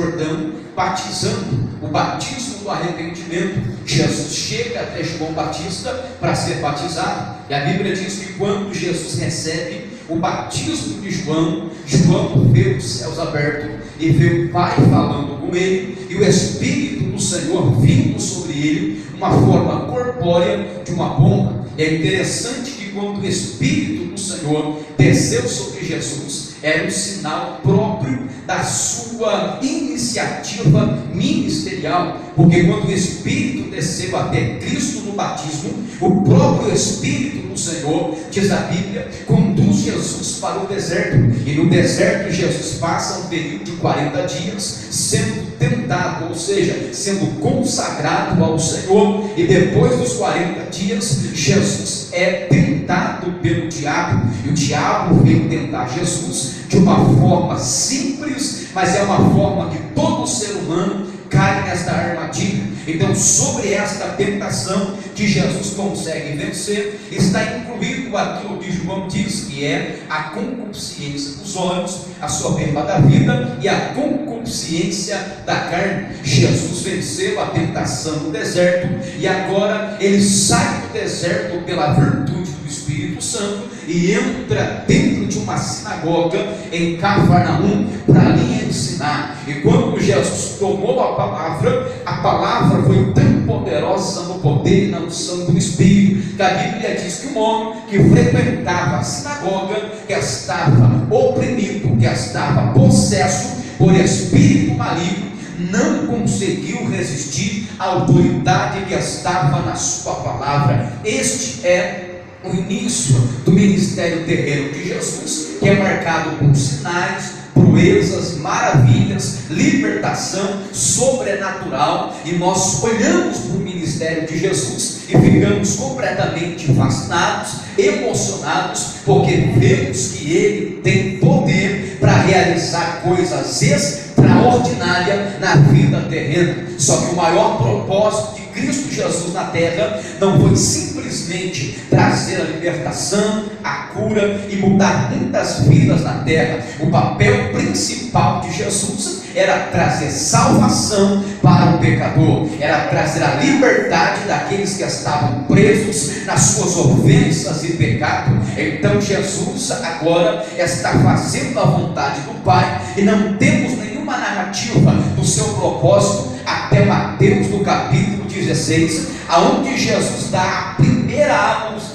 Jordão, batizando, o batismo do arrependimento. Jesus chega até João Batista para ser batizado, e a Bíblia diz que quando Jesus recebe o batismo de João, João vê os céus abertos e vê o Pai falando com ele, e o Espírito do Senhor vindo sobre ele, uma forma corpórea de uma pomba. É interessante que quando o Espírito do Senhor desceu sobre Jesus, era um sinal próprio da sua iniciativa ministerial, porque quando o Espírito desceu até Cristo no batismo, o próprio Espírito do Senhor, diz a Bíblia, conduz Jesus para o deserto, e no deserto Jesus passa um período de 40 dias sendo tentado, ou seja, sendo consagrado ao Senhor, e depois dos 40 dias Jesus é tentado pelo diabo, e o diabo veio tentar Jesus de uma forma simples, mas é uma forma que todo ser humano cai nesta armadilha. Então, sobre esta tentação que Jesus consegue vencer, está incluído aquilo que João diz, que é a concupiscência dos olhos, a soberba da vida e a concupiscência da carne. Jesus venceu a tentação no deserto, e agora ele sai do deserto pela virtude do Espírito Santo e entra dentro de uma sinagoga em Cafarnaum para ali ensinar. E quando Jesus tomou a palavra foi tão poderosa no poder e na unção do Espírito, que a Bíblia diz que um homem que frequentava a sinagoga, que estava oprimido, que estava possesso por espírito maligno, não conseguiu resistir à autoridade que estava na sua palavra. Este é o início do ministério terreno de Jesus, que é marcado por sinais, proezas, maravilhas, libertação sobrenatural, e nós olhamos para o ministério de Jesus e ficamos completamente fascinados, emocionados, porque vemos que ele tem poder para realizar coisas extraordinárias na vida terrena. Só que o maior propósito de Cristo Jesus na terra não foi simplesmente trazer a libertação, a cura e mudar muitas vidas na terra. O papel principal de Jesus era trazer salvação para o pecador, era trazer a liberdade daqueles que estavam presos nas suas ofensas e pecado. Então Jesus agora está fazendo a vontade do Pai, e não temos nenhuma narrativa do seu propósito até Mateus no capítulo 16, aonde Jesus dá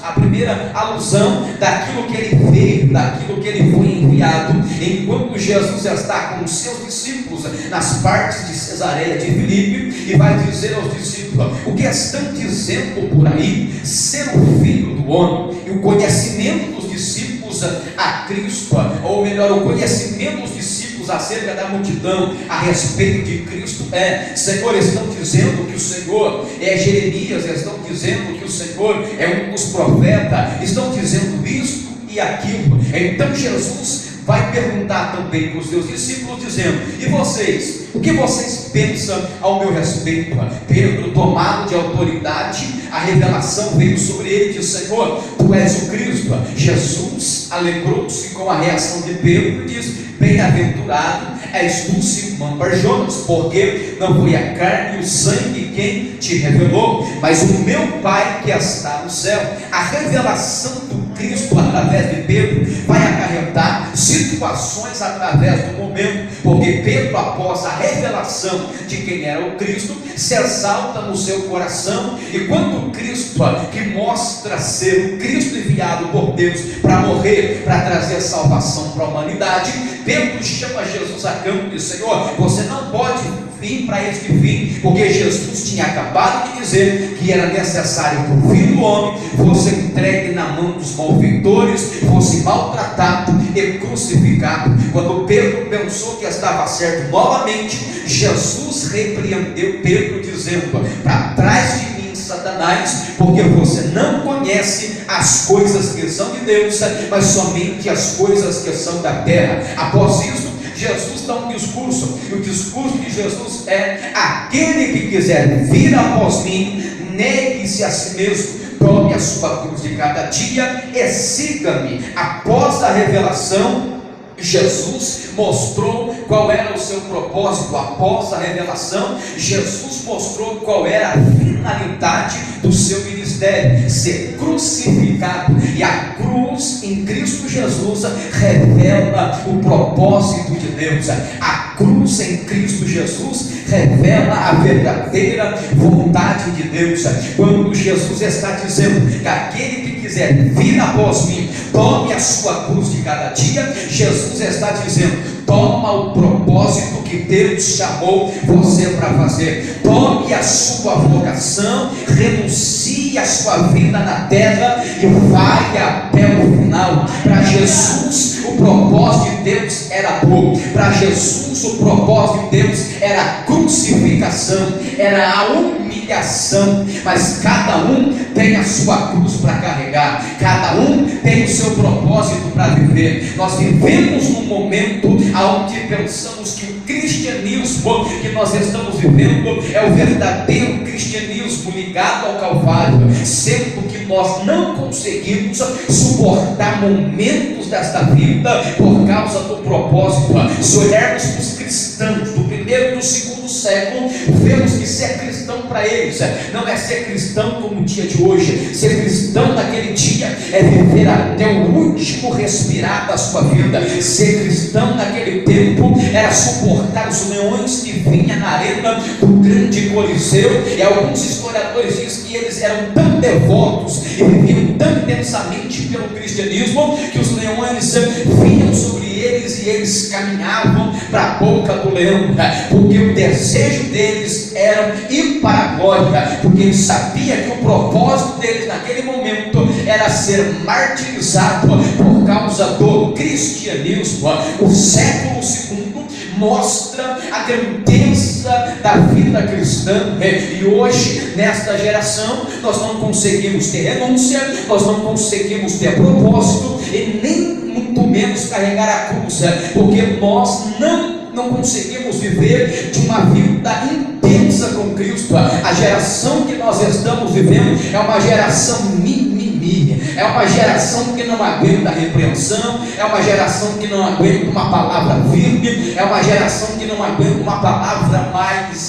a primeira alusão daquilo que ele veio, daquilo que ele foi enviado. Enquanto Jesus está com os seus discípulos nas partes de Cesareia de Filipe, e vai dizer aos discípulos: o que estão dizendo por aí ser o Filho do Homem? E o conhecimento dos discípulos a Cristo, ou melhor, o conhecimento dos discípulos acerca da multidão a respeito de Cristo Senhor, estão dizendo que o Senhor é Jeremias, estão dizendo que o Senhor é um dos profetas, estão dizendo isto e aquilo. Então Jesus vai perguntar também para os seus discípulos, dizendo: e vocês? O que vocês pensam ao meu respeito? Pedro, tomado de autoridade, a revelação veio sobre ele e disse: Senhor, tu és o Cristo. Jesus alegrou-se com a reação de Pedro e disse: bem-aventurado és tu, Simão Bar-Jonas, porque não foi a carne e o sangue quem te revelou, mas o meu Pai que está no céu. A revelação do Cristo através de Pedro vai acarretar situações através do momento, porque Pedro, após a revelação de quem era o Cristo, se exalta no seu coração, e quando o Cristo, que mostra ser o Cristo enviado por Deus para morrer, para trazer salvação para a humanidade, Pedro chama Jesus a campo e diz: Senhor, você não pode vir para este fim, porque Jesus tinha acabado de dizer que era necessário que o Filho do Homem fosse entregue na mão dos malfeitores, fosse maltratado e crucificado. Quando Pedro pensou que estava certo novamente, Jesus repreendeu Pedro, dizendo: para trás de mim, Satanás, porque você não conhece as coisas que são de Deus, mas somente as coisas que são da terra. Após isso, Jesus dá um discurso, e o discurso de Jesus é: aquele que quiser vir após mim, negue-se a si mesmo, tome a sua cruz de cada dia e siga-me. Após a revelação, Jesus mostrou qual era o seu propósito após a revelação. Jesus mostrou qual era a finalidade do seu ministério: ser crucificado. E a cruz em Cristo Jesus revela o propósito de Deus. A cruz em Cristo Jesus revela a verdadeira vontade de Deus. Quando Jesus está dizendo que aquele que quiser vir após mim, tome a sua cruz de cada dia, Jesus está dizendo: toma o propósito que Deus chamou você para fazer, tome a sua vocação, renuncie a sua vida na terra e vai até o final. Para Jesus o propósito de Deus era bom, para Jesus o propósito de Deus era a crucificação, era a humilhação. Mas cada um tem a sua cruz para carregar, cada um tem o seu propósito para viver. Nós vivemos num momento onde pensamos que o cristianismo que nós estamos vivendo é o verdadeiro cristianismo ligado ao Calvário, sendo que nós não conseguimos suportar momentos desta vida por causa do propósito. Se olharmos para os cristãos do primeiro e do segundo século, vemos que ser cristão para eles não é ser cristão como o dia de hoje. Ser cristão naquele dia é viver até o último respirar da sua vida. Ser cristão naquele tempo era suportar os leões que vinham na arena do grande Coliseu. E alguns historiadores dizem que eles eram tão devotos e viviam tão intensamente pelo cristianismo que os leões vinham sobre eles e eles caminhavam para a boca do leão, porque o desejo deles era ir para a glória, porque eles sabiam que o propósito deles naquele momento era ser martirizado por causa do cristianismo. O século II mostra a grandeza da vida cristã, e hoje nesta geração nós não conseguimos ter renúncia, nós não conseguimos ter propósito e nem muito menos carregar a cruz, porque nós não conseguimos viver de uma vida intensa com Cristo. A geração que nós estamos vivendo é uma geração mimimi, é uma geração que não aguenta repreensão, é uma geração que não aguenta uma palavra firme, é uma geração que não aguenta uma palavra mais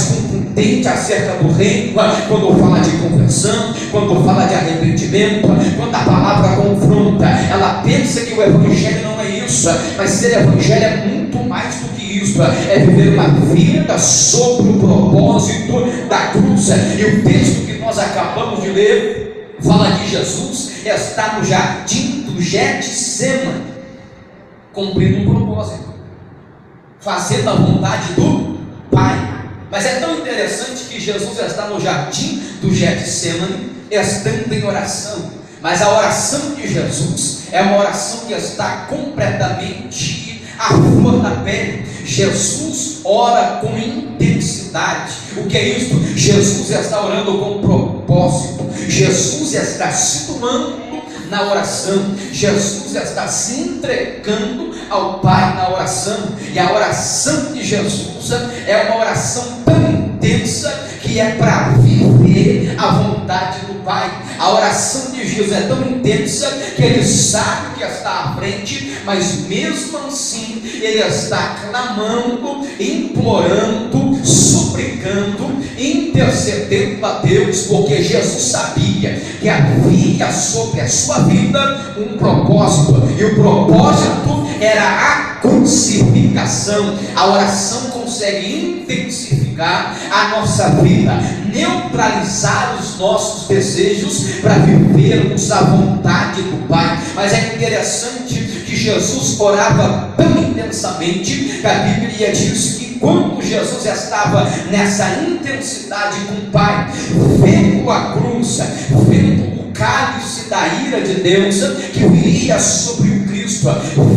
contundente acerca do reino. Quando fala de conversão, quando fala de arrependimento, quando a palavra confronta, ela pensa que o evangelho não é isso, mas ser evangelho é muito mais do que isso, é viver uma vida sobre o propósito da cruz. E o texto que nós acabamos de ler fala que Jesus está no jardim do Getsemane, cumprindo um propósito, fazendo a vontade do Pai. Mas é tão interessante que Jesus está no jardim do Getsemane, estando em oração. Mas a oração de Jesus é uma oração que está completamente à flor da pele. Jesus ora com intensidade. O que é isso? Jesus está orando com propósito. Jesus está se doando na oração. Jesus está se entregando ao Pai na oração. E a oração de Jesus é uma oração tão intensa que é para viver a vontade do Pai. A oração de Jesus é tão intensa que ele sabe que está à frente, mas mesmo assim ele está clamando, implorando, suplicando, intercedendo a Deus, porque Jesus sabia que havia sobre a sua vida um propósito, e o propósito era a crucificação. A oração consegue intensificar a nossa vida, neutralizar os nossos desejos para vivermos a vontade do Pai. Mas é interessante que Jesus orava tão intensamente que a Bíblia diz que quando Jesus estava nessa intensidade com o Pai, vendo a cruz, vendo o cálice da ira de Deus que viria sobre o Cristo,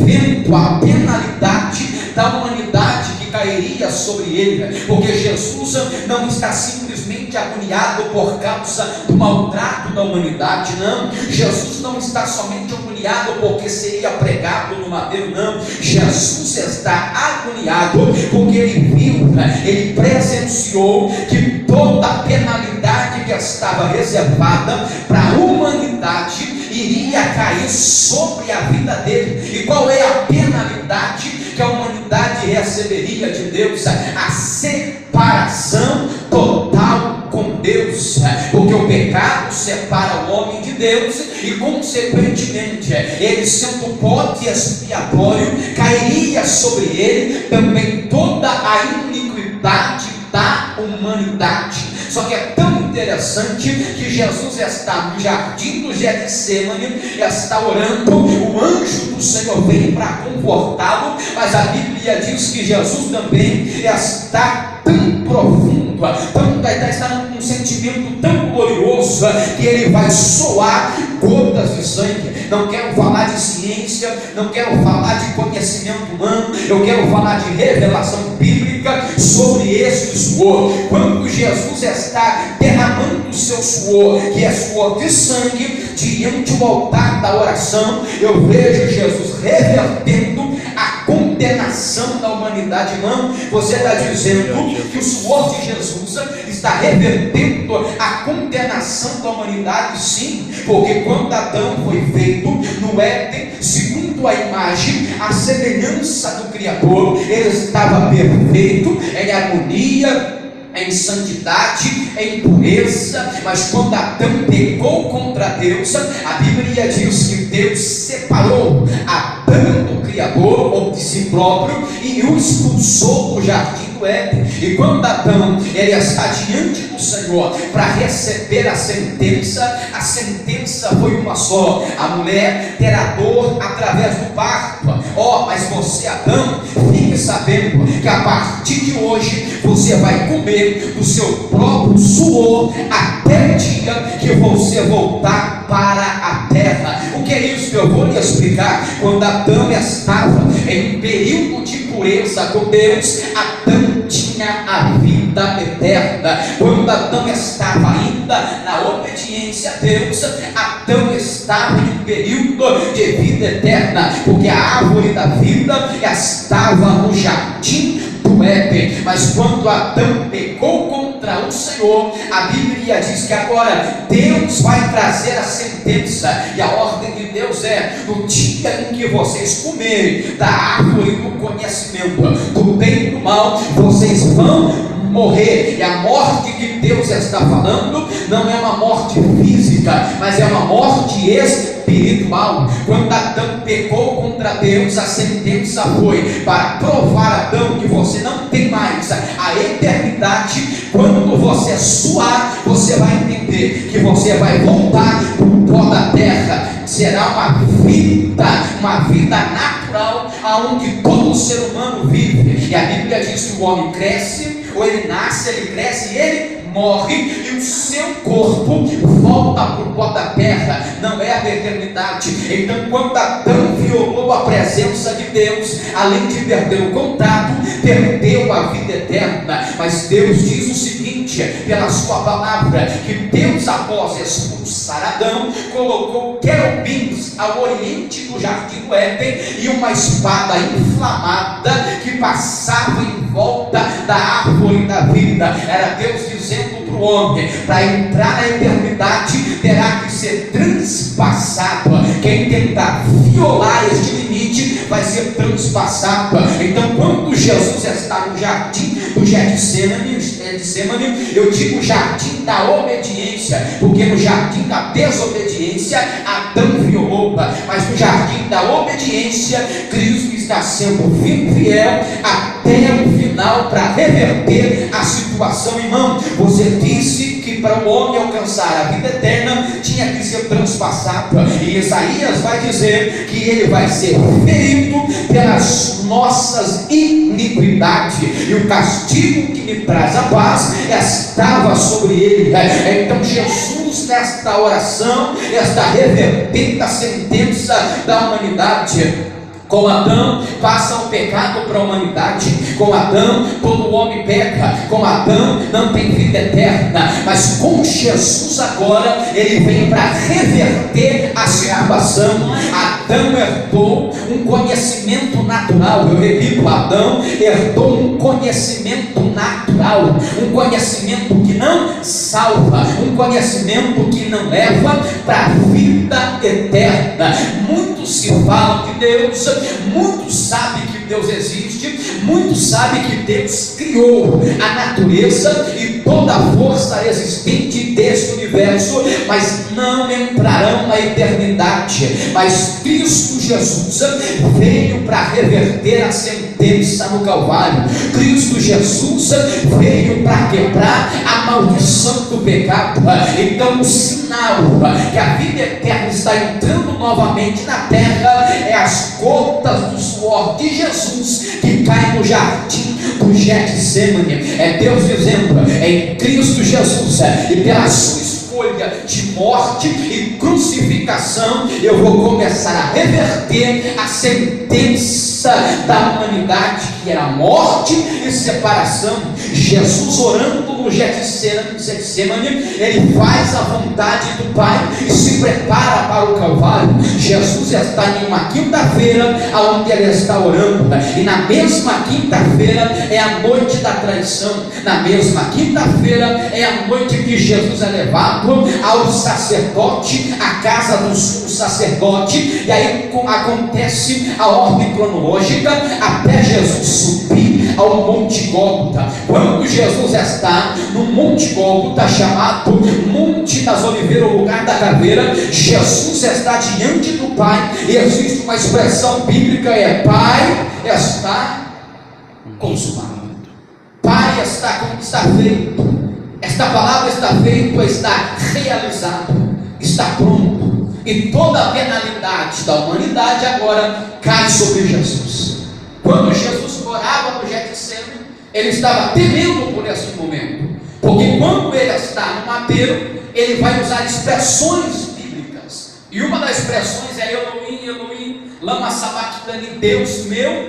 vendo a penalidade da humanidade que cairia sobre ele, porque Jesus não está simplesmente agoniado por causa do maltrato da humanidade, não. Jesus não está somente agoniado porque seria pregado no madeiro, não. Jesus está agoniado porque ele viu, ele presenciou que toda a penalidade que estava reservada para a humanidade iria cair sobre a vida dele. E qual é a penalidade que a humanidade receberia de Deus? A separação total com Deus, porque o pecado separa o homem de Deus e consequentemente ele, sendo bode expiatório, cairia sobre ele também toda a iniquidade da humanidade. Só que é tão interessante que Jesus está no jardim do Getsemane, está orando, o anjo do Senhor vem para confortá-lo, mas a Bíblia diz que Jesus também está tão profundo, está num sentimento tão glorioso, que ele vai soar gotas de sangue. Não quero falar de ciência, não quero falar de conhecimento humano, eu quero falar de revelação bíblica sobre esse suor. Quando Jesus está derramando o seu suor, que é suor de sangue, diante do altar da oração, eu vejo Jesus revertendo a condenação da humanidade. Não, você está dizendo que o suor de Jesus está revertendo a condenação da humanidade? Sim, porque quando Adão foi feito no Éden, segundo a imagem, a semelhança do Criador, ele estava perfeito, em harmonia, em santidade, em pureza. Mas quando Adão pecou contra Deus, a Bíblia diz que Deus separou Adão do Criador, ou de si próprio, e o expulsou do jardim do Éden. E quando Adão ele está diante do Senhor para receber a sentença foi uma só: a mulher terá dor através do parto. Mas você, Adão, fique sabendo que a partir de hoje você vai comer do seu próprio suor até o dia que você voltar para a terra. O que é isso que eu vou lhe explicar? Quando Adão estava em um período de pureza com Deus, Adão tinha a vida eterna. Quando Adão estava ainda na obediência a Deus, Adão estava em um período de vida eterna, porque a árvore da vida estava no jardim do Éden. Mas quando Adão pecou contra o Senhor, a Bíblia diz que agora Deus vai trazer a sentença, e a ordem de Deus é: no dia em que vocês comerem da árvore do conhecimento do bem e do mal, vocês vão morrer. E a morte que Deus está falando não é uma morte física, mas é uma morte espiritual. Quando Adão pecou contra Deus, a sentença foi para provar Adão que você não tem mais a eternidade. Quando você suar, você vai entender que você vai voltar para o pó da terra. Será uma vida natural, aonde todo ser humano vive. E a Bíblia diz que o homem cresce, ou ele nasce, ele cresce e ele morre, e o seu corpo volta para o pó da terra. Não é a eternidade. Então, quando Adão violou a presença de Deus, além de perder o contato, perdeu a vida eterna. Mas Deus diz o seguinte, pela sua palavra, que Deus, após expulsar Adão, colocou querubins ao oriente do jardim do Éden e uma espada inflamada que passava em volta da árvore da vida. Era Deus dizendo para o homem: para entrar na eternidade terá que ser transpassado. Quem tentar violar este limite vai ser transpassado. Então, quando Jesus está no jardim do Getsemane, eu digo jardim da obediência, porque no jardim da desobediência Adão violou, mas no jardim da obediência Cristo está sendo fiel até o final para reverter a situação. Irmão, você disse que para o homem alcançar a vida eterna tinha que ser transpassado, e Isaías vai dizer que ele vai ser ferido pelas nossas iniquidades, e o castigo que me traz a paz estava sobre ele. Então Jesus, nesta oração, está revertendo a sentença da humanidade. Com Adão passa o pecado para a humanidade. Com Adão todo homem peca. Com Adão não tem vida eterna. Mas com Jesus agora ele vem para reverter a situação. Adão Adão herdou um conhecimento natural. Eu repito, Adão herdou um conhecimento natural, um conhecimento que não salva, um conhecimento que não leva para a vida eterna. Muitos se falam de Deus, muitos sabem que Deus existe, muitos sabem que Deus criou a natureza e toda a força existente deste universo, mas não entrarão na eternidade. Mas Cristo Jesus veio para reverter a sentença no Calvário. Cristo Jesus veio para quebrar a maldição do pecado. Então o sinal que a vida eterna está entrando novamente na terra é as gotas do suor de Jesus que caem no jardim do Getsemane. É Deus dizendo: em Cristo Jesus e pela sua escolha de morte e crucificação, eu vou começar a reverter a sentença da humanidade, que era morte e separação. Jesus, orando no Getsemane, ele faz a vontade do Pai e se prepara para o Calvário. Jesus está em uma quinta-feira onde ele está orando, e na mesma quinta-feira é a noite da traição. Na mesma quinta-feira é a noite que Jesus é levado ao sacerdote, a casa do sumo sacerdote, e aí acontece a ordem cronológica até Jesus subir ao Monte Gólgota. Quando Jesus está no Monte Gólgota, chamado Monte das Oliveiras, o lugar da caveira, Jesus está diante do Pai, e existe uma expressão bíblica, Pai, está consumado. Pai, está feito. Esta palavra está feita, está realizado, está pronto, e toda a penalidade da humanidade agora cai sobre Jesus. Quando Jesus orava no Getsemane, ele estava temendo por esse momento, porque quando ele está no madeiro, ele vai usar expressões bíblicas, e uma das expressões é Elohim, Elohim, lama sabachthani, Deus meu,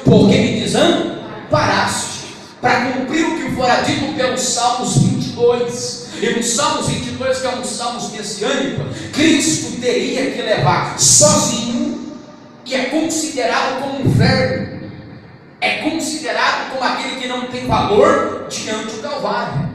por que me desamparaste? Para cumprir o que fora dito pelos Salmos 22. E no Salmos 22, que é um salmo messiânico, Cristo teria que levar sozinho, e é considerado como um verme, é considerado como aquele que não tem valor diante do Calvário.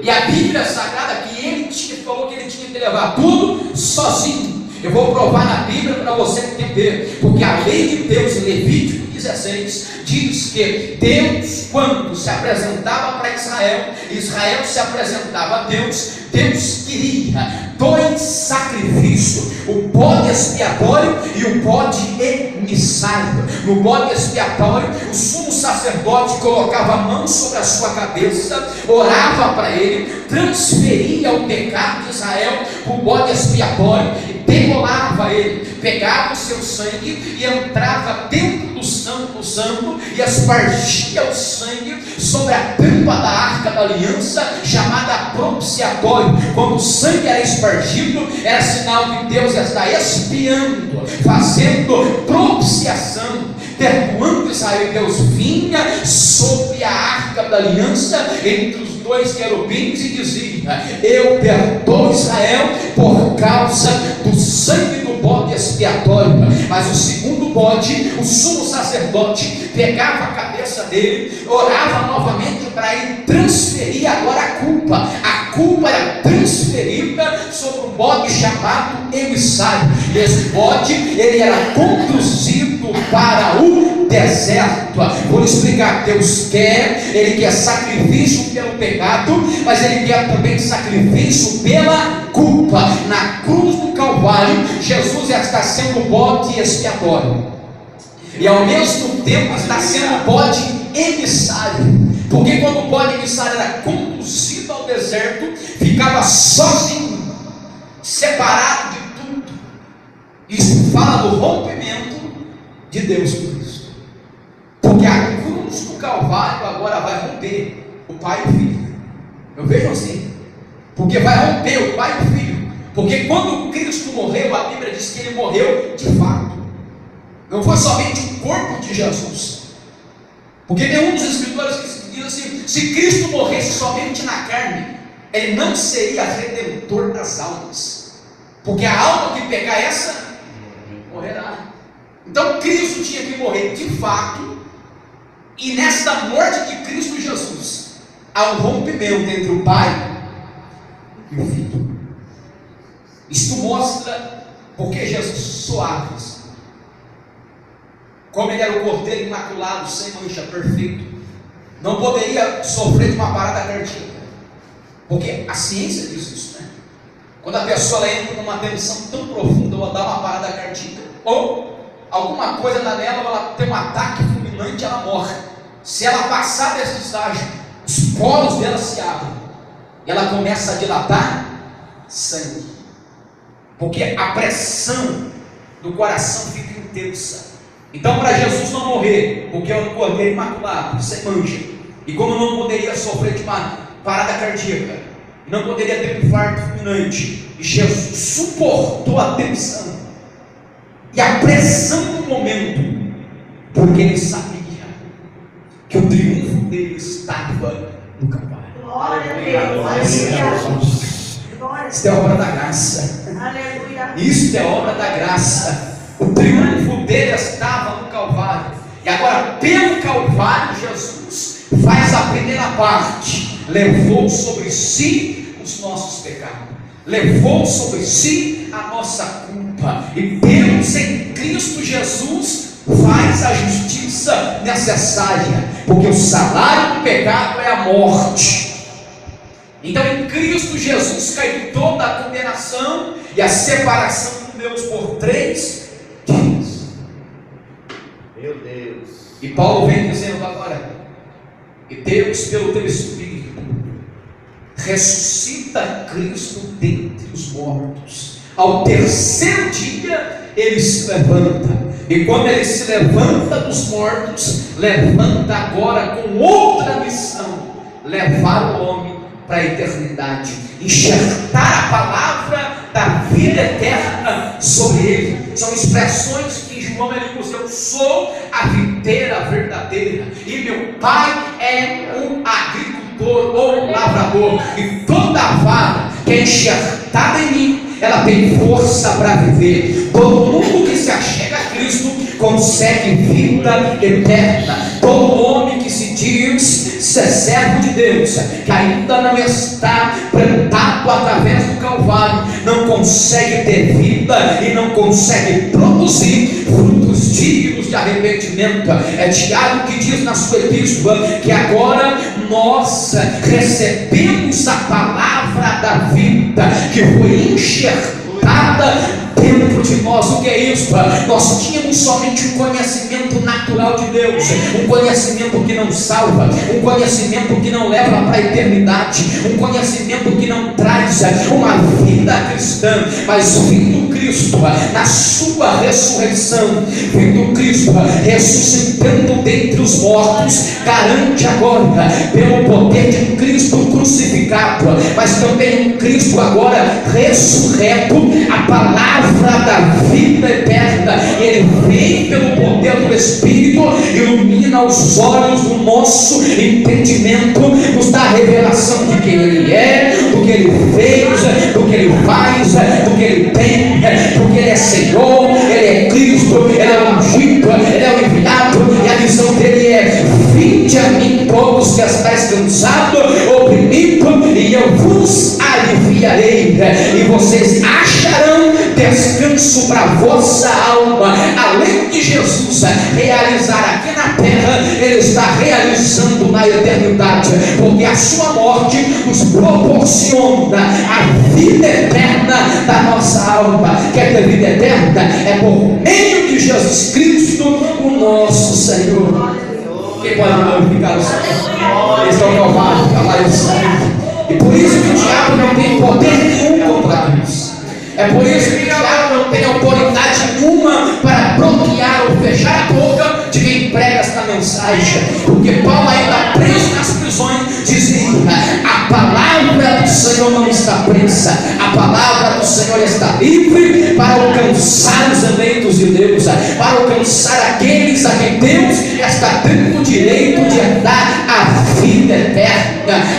E a Bíblia Sagrada que ele falou que ele tinha que levar tudo sozinho. Eu vou provar na Bíblia para você entender, porque a lei de Deus, em Levítico 16, diz que Deus, quando se apresentava para Israel, Israel se apresentava a Deus, Deus queria dois sacrifícios: o bode expiatório e o bode emissário. No bode expiatório, o sumo sacerdote colocava a mão sobre a sua cabeça, orava para ele, transferia o pecado de Israel para o bode expiatório e degolava ele, pegava o seu sangue e entrava dentro do santo e espargia o sangue sobre a tampa da arca da aliança, chamada propiciatório. Quando o sangue era espargido, era sinal que Deus está expiando, fazendo propiciação, perdoando Israel. Deus vinha sobre a arca da aliança entre os dois querubins e dizia: eu perdoo Israel por causa do sangue do bode expiatório. Mas o segundo bode, o sumo sacerdote pegava a cabeça dele, orava novamente para ele transferir agora a culpa. A culpa era transferida sobre um bode chamado emissário. E esse bode, ele era conduzido para o deserto. Vou explicar. Deus quer, ele quer sacrifício pelo pecado, mas ele quer também sacrifício pela culpa. Na cruz do Calvário, Jesus está sendo bode expiatório, e ao mesmo tempo está sendo bode emissário, porque quando o bode emissário era conduzido ao deserto, ficava sozinho, separado de tudo. Isso fala do rompimento de Deus com Cristo, porque a cruz do Calvário agora vai romper o Pai e o Filho. Eu vejo assim, porque vai romper o Pai e o Filho, porque quando Cristo morreu, a Bíblia diz que ele morreu de fato, não foi somente o corpo de Jesus, porque tem um dos escritores que diz assim: se Cristo morresse somente na carne, ele não seria redentor das almas, porque a alma que pecar essa morrerá. Então Cristo tinha que morrer de fato, e nesta morte de Cristo Jesus, há um rompimento entre o Pai e o Filho. Isto mostra porque Jesus suaves, como ele era o cordeiro imaculado, sem mancha, perfeito, não poderia sofrer de uma parada cardíaca, porque a ciência diz isso, né? Quando a pessoa entra numa tensão tão profunda, ou dá uma parada cardíaca, ou alguma coisa dá nela, ou ela tem um ataque fulminante, ela morre. Se ela passar desse estágio, os poros dela se abrem, e ela começa a dilatar sangue, porque a pressão do coração fica intensa. Então, para Jesus não morrer, porque é um cordeiro imaculado, sem mancha, e como não poderia sofrer de uma parada cardíaca, não poderia ter um infarto fulminante, e Jesus suportou a tensão e a pressão do momento, porque ele sabia que o triunfo dele estava no Calvário. Glória a Deus. Isso é obra da graça. Aleluia. Isso é obra da graça. O triunfo dele estava no Calvário. E agora, pelo Calvário, Jesus faz a primeira parte. Levou sobre si os nossos pecados, levou sobre si a nossa culpa, e Deus em Cristo Jesus faz a justiça necessária, porque o salário do pecado é a morte. Então em Cristo Jesus caiu toda a condenação e a separação com Deus por 3 dias. Meu Deus. E Paulo vem dizendo agora, e Deus pelo teu Espírito ressuscita Cristo dentre os mortos. Ao terceiro dia ele se levanta, e quando ele se levanta dos mortos, levanta agora com outra missão: levar o homem para a eternidade, enxertar a palavra da vida eterna sobre ele. São expressões que João ele usa: eu sou a videira verdadeira, e meu pai é um agricultor ou um lavrador, e toda vara que é enxertada em mim, ela tem força para viver. Todo mundo que se achega a Cristo consegue vida eterna. Todo homem que se diz ser servo de Deus, que ainda não está plantado através do Calvário, não consegue ter vida e não consegue produzir frutos dignos de arrependimento. É Tiago que diz na sua epístola que agora nós recebemos a palavra da vida, que foi enxertada dentro de nós. O que é isso? Nós tínhamos somente um conhecimento natural de Deus, um conhecimento que não salva, um conhecimento que não leva para a eternidade, um conhecimento que não traz uma vida cristã. Mas vindo Cristo na sua ressurreição, vindo Cristo ressuscitando dentre os mortos, garante agora, pelo poder de Cristo crucificado, mas também em Cristo agora ressurreto, a palavra da vida eterna. Ele vem pelo poder do Espírito, ilumina os olhos do nosso entendimento, nos dá a revelação de quem Ele é, do que Ele fez, do que Ele faz, do que Ele tem, porque Ele é Senhor, Ele é Cristo, Ele é o ungido, Ele é o enviado, e a missão dele é: vinde a mim todos que estáis cansados, oprimidos, e eu vos aliviarei, e vocês acharão descanso para a vossa alma. Além de Jesus realizar aqui na terra, Ele está realizando na eternidade, porque a sua morte nos proporciona a vida eterna da nossa alma. Quer ter vida eterna? É por meio de Jesus Cristo, o nosso Senhor. Quem pode glorificar o Senhor? Eles estão calvados, calaram o sangue. E por isso que o diabo não tem poder nenhum contra nós. É por isso que o diabo não tem autoridade nenhuma para bloquear ou fechar a boca de quem prega esta mensagem. Porque Paulo, ainda preso nas prisões, dizia: a palavra do Senhor não está presa, a palavra do Senhor está livre para alcançar os eleitos de Deus, para alcançar aqueles a quem Deus está dando o direito de dar a vida eterna.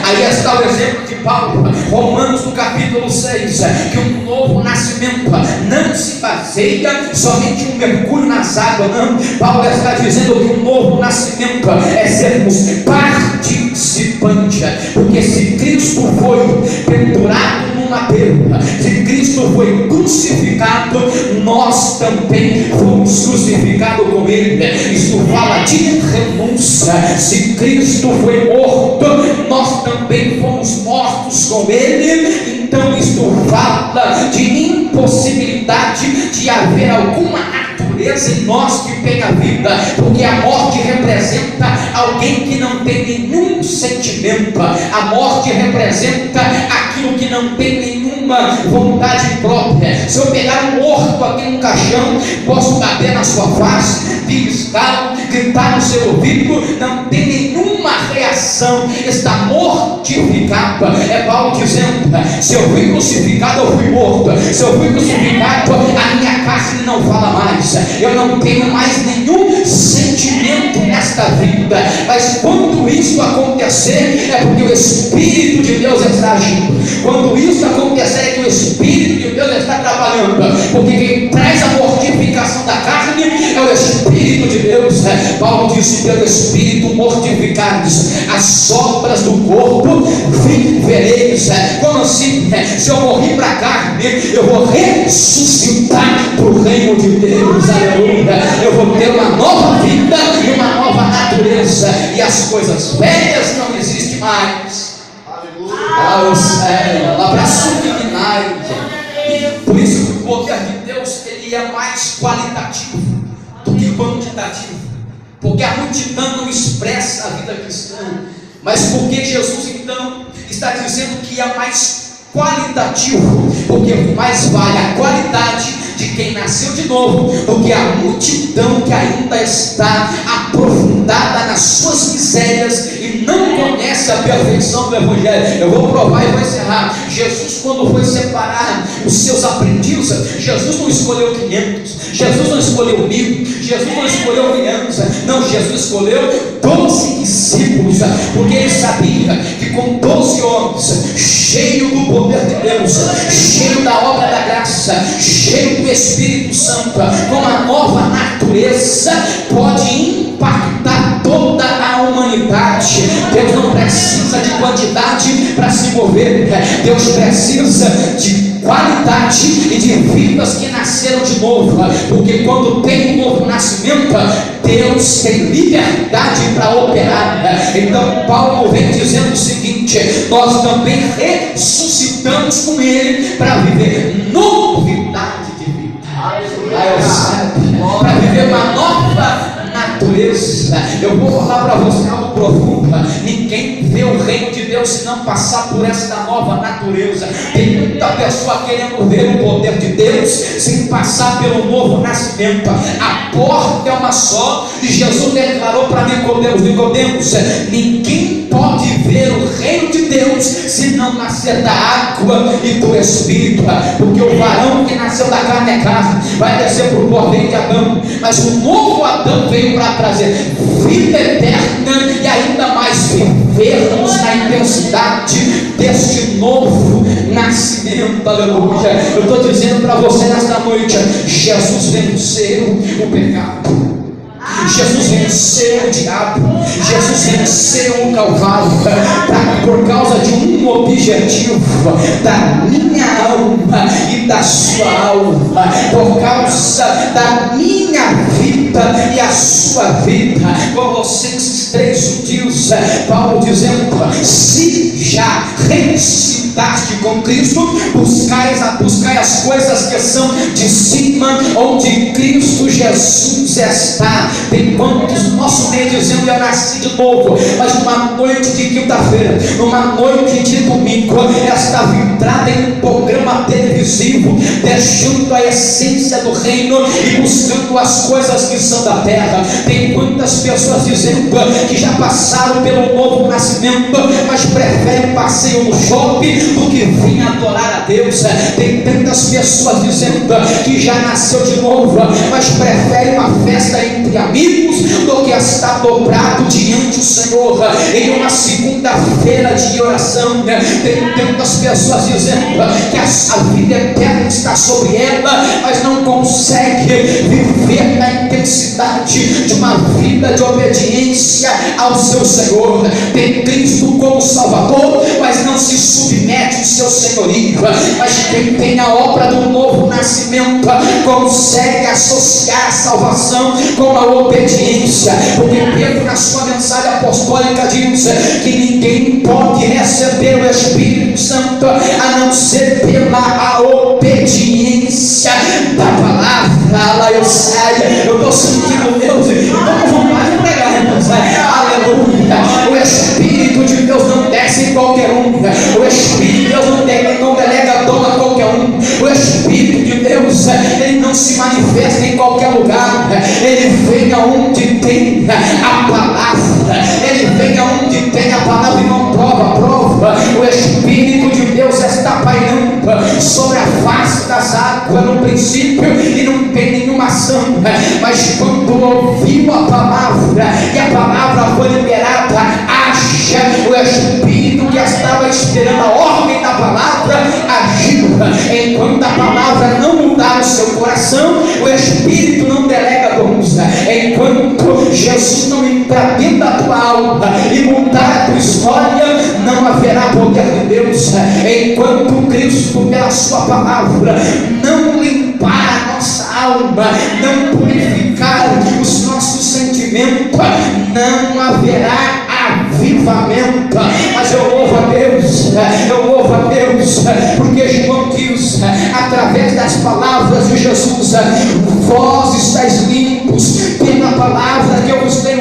Aí está o exemplo de Paulo, Romanos no capítulo 6, que um novo nascimento não se baseia somente um mergulho nas águas, não. Paulo está dizendo que o novo nascimento é sermos participantes, porque se Cristo foi pendurado no madeiro, se Cristo foi crucificado, nós também fomos crucificados com Ele. Isso fala de renúncia. Se Cristo foi morto, nós também fomos mortos com Ele. Então isto fala de impossibilidade de haver alguma natureza em nós que tenha vida, porque a morte representa alguém que não tem nenhum sentimento, a morte representa aquilo que não tem nenhuma vontade própria. Se eu pegar um morto aqui no caixão, posso bater na sua face, beliscá-lo, gritar no seu ouvido, não tem nenhuma reação, está mortificado. É Paulo dizendo: se eu fui crucificado, eu fui morto. Se eu fui crucificado, a minha carne não fala mais, eu não tenho mais nenhum sentimento nesta vida. Mas quando isso acontecer, é porque o Espírito de Deus está agindo. Quando isso acontecer, é que o Espírito de Deus está trabalhando, porque quem traz a mortificação da carne é o Espírito de Deus. Paulo disse: pelo Espírito mortificados as obras do corpo vivereis. Como assim? Se eu morri para a carne, eu vou ressuscitar para o reino de Deus. Aleluia. Eu vou ter uma nova vida e uma nova natureza, e as coisas velhas não existem mais. Ao céu, abraço luminário. Por isso que o poder de Deus, ele é mais qualitativo do que quantitativo, porque a multidão não expressa a vida cristã, mas porque Jesus então está dizendo que é mais qualitativo, porque mais vale a qualidade de quem nasceu de novo do que a multidão que ainda está aprofundada nas suas misérias e não conhece a perfeição do Evangelho. Eu vou provar e vou encerrar. Jesus, quando foi separar os seus aprendizes, Jesus não escolheu 500, Jesus não escolheu 1000, Jesus não escolheu 500, não, Jesus escolheu 12 discípulos, porque ele sabia que com 12 homens, cheio do poder de Deus, cheio da obra da graça, cheio do Espírito Santo, com uma nova natureza, pode impactar toda a humanidade. Deus não precisa de quantidade para se mover, Deus precisa de qualidade e de vidas que nasceram de novo, porque quando tem um novo nascimento, Deus tem liberdade para operar. Então Paulo vem dizendo o seguinte: nós também ressuscitamos com Ele para viver novidade de vida, para viver uma nova natureza. Eu vou falar para você algo profundo: ninguém vê o reino de Deus se não passar por esta nova natureza. Tem muita pessoa querendo ver o poder de Deus sem passar pelo novo nascimento. A porta é uma só, e Jesus declarou para Nicodemos: ninguém pode ver o reino de Deus se não nascer da água e do Espírito, porque o varão que nasceu da carne é carne, vai descer para o cordeiro de Adão, mas o novo Adão veio para trazer vida eterna e ainda mais vivermos na intensidade deste novo nascimento. Aleluia. Eu estou dizendo para você nesta noite: Jesus venceu o pecado, Jesus venceu o diabo, Jesus venceu o Calvário, por causa de um objetivo, da minha alma e da sua alma, por causa da minha vida e a sua vida. Colossenses 3 diz Paulo dizendo: se já ressuscitaste com Cristo, buscai as coisas que são de cima, onde Cristo Jesus está. Tem quantos no nosso meio dizendo: eu nasci de novo, mas numa noite de quinta-feira, numa noite de domingo, esta vidrada em um programa televisivo, deixando a essência do reino e buscando as coisas que são da terra. Tem quantas tantas pessoas dizendo que já passaram pelo novo nascimento, mas preferem um passeio no shopping do que vir adorar a Deus. Tem tantas pessoas dizendo que já nasceu de novo, mas preferem uma festa entre amigos do que estar dobrado diante do Senhor em uma segunda-feira de oração. Tem tantas pessoas dizendo que a vida eterna está sobre ela, mas não consegue viver na intensidade de uma vida de obediência ao seu Senhor. Tem Cristo como Salvador, mas não se submete ao seu senhorio. Mas quem tem a obra do novo nascimento consegue associar a salvação com a obediência, porque Pedro, na sua mensagem apostólica, diz que ninguém pode receber o Espírito Santo a não ser pela obediência da palavra. Lá eu saio, eu estou sentindo Deus, estou com vontade de pregar, irmãos. Aleluia. O Espírito de Deus não desce em qualquer um. O Espírito de Deus não delega dom a qualquer um. O Espírito de Deus, ele não se manifesta em qualquer lugar. Ele vem aonde tem a palavra. Ele vem aonde tem a palavra e não prova. O Espírito de Deus está pairando sobre a face das águas no princípio e não tem nenhuma ação. Mas quando ouviu a palavra e a palavra foi liberada, acha o Espírito que estava esperando a ordem da palavra agiu. Enquanto a palavra não mudar o seu coração, o Espírito não delega dons. Enquanto Jesus não entrar dentro da tua alma e mudar a tua história, não haverá poder de Deus. Enquanto Cristo, pela sua palavra, não limpar a nossa alma, não purificar os nossos sentimentos, não haverá avivamento. Mas eu louvo a Deus, porque João diz, através das palavras de Jesus: vós estáis limpos pela palavra que eu vos dei.